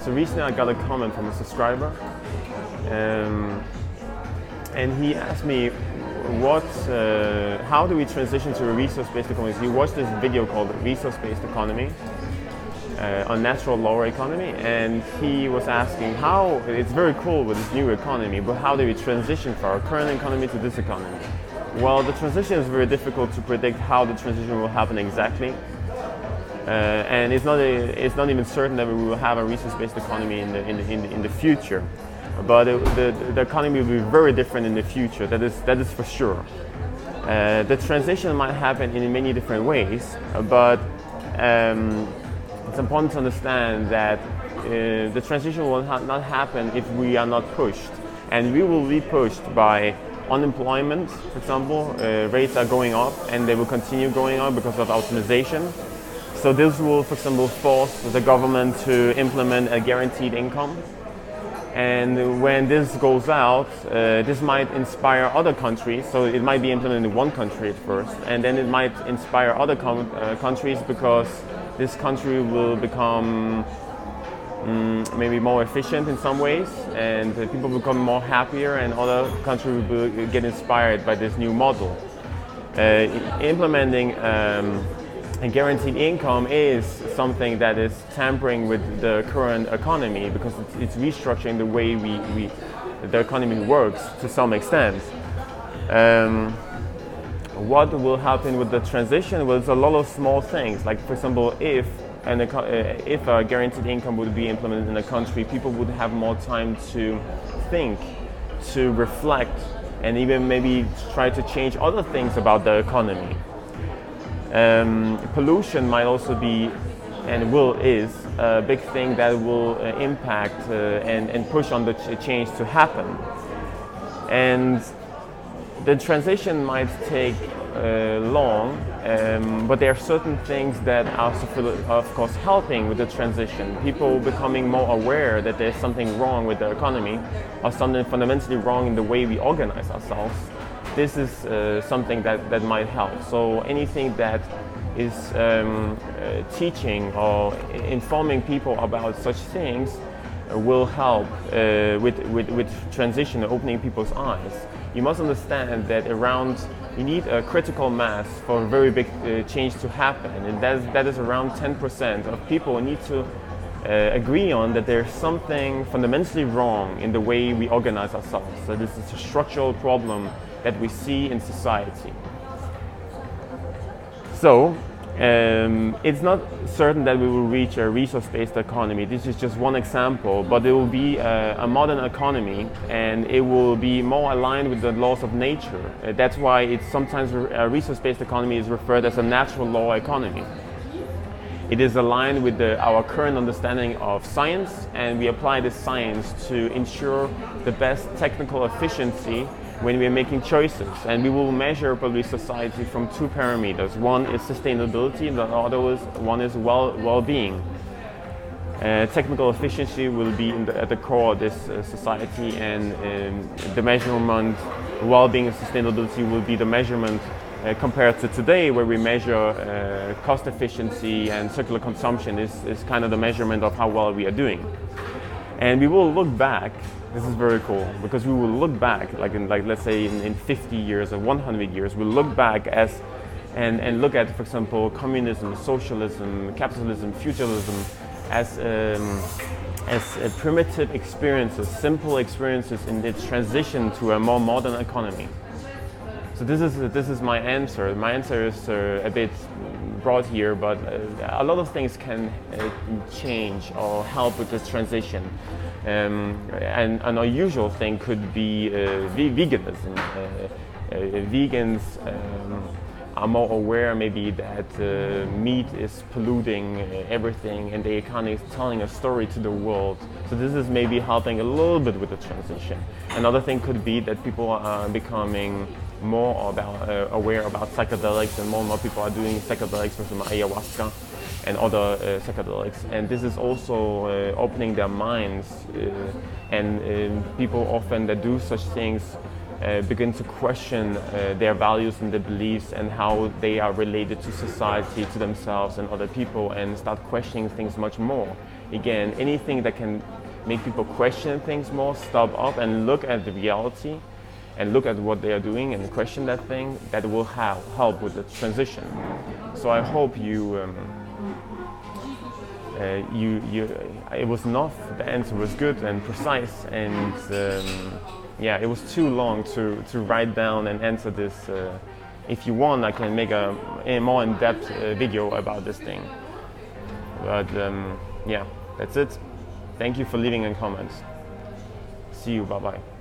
So recently I got a comment from a subscriber, and he asked me, how do we transition to a resource-based economy? So he watched this video called Resource-Based Economy on Natural Law Economy, and he was asking how, it's very cool with this new economy, but how do we transition from our current economy to this economy? Well, the transition is very difficult to predict how the transition will happen exactly. And it's not even certain that we will have a resource-based economy in the future. But the economy will be very different in the future. That is for sure. The transition might happen in many different ways, but it's important to understand that the transition will not happen if we are not pushed, and we will be pushed by unemployment, for example. Rates are going up, and they will continue going up because of optimization. So this will, for example, force the government to implement a guaranteed income. And when this goes out, this might inspire other countries. So it might be implemented in one country at first, and then it might inspire other countries, because this country will become maybe more efficient in some ways, and people become more happier, and other countries will get inspired by this new model. Implementing a guaranteed income is something that is tampering with the current economy, because it's restructuring the way the economy works to some extent. What will happen with the transition? Well, it's a lot of small things. Like, for example, if a guaranteed income would be implemented in a country, people would have more time to think, to reflect, and even maybe try to change other things about the economy. Pollution might also be, and is a big thing that will impact and push on the change to happen. And the transition might take long, but there are certain things that are, of course, helping with the transition. People becoming more aware that there's something wrong with the economy, or something fundamentally wrong in the way we organize ourselves. This is something that might help. So anything that is teaching or informing people about such things will help with transition, opening people's eyes. You must understand that you need a critical mass for a very big change to happen, and that is around 10% of people need to agree on that there's something fundamentally wrong in the way we organize ourselves. So this is a structural problem that we see in society. So it's not certain that we will reach a resource-based economy. This is just one example, but it will be a modern economy, and it will be more aligned with the laws of nature. That's why it's sometimes a resource-based economy is referred as a natural law economy. It is aligned with our current understanding of science, and we apply this science to ensure the best technical efficiency when we are making choices. And we will measure probably society from two parameters. One is sustainability, and the other one is well-being. Technical efficiency will be at the core of this society, and the measurement, well-being and sustainability will be the measurement compared to today, where we measure cost efficiency, and circular consumption is kind of the measurement of how well we are doing. And we will look back. This is very cool, because we will look back, let's say in 50 years or 100 years, we'll look back and look at, for example, communism, socialism, capitalism, feudalism as primitive experiences, simple experiences in its transition to a more modern economy. So this is my answer. My answer is a bit broad here, but a lot of things can change or help with this transition. And an unusual thing could be veganism. Vegans are more aware maybe that meat is polluting everything, and they kind of telling a story to the world. So this is maybe helping a little bit with the transition. Another thing could be that people are becoming more aware about psychedelics, and more people are doing psychedelics, for example ayahuasca and other psychedelics, and this is also opening their minds, and people often that do such things begin to question their values and their beliefs and how they are related to society, to themselves and other people, and start questioning things much more. Again, anything that can make people question things more, stop up and look at the reality and look at what they are doing and question that thing, that will help with the transition. So I hope it was enough, the answer was good and precise, and yeah, it was too long to write down and answer this. If you want, I can make a more in-depth video about this thing. But yeah, that's it. Thank you for leaving in comments. See you, bye-bye.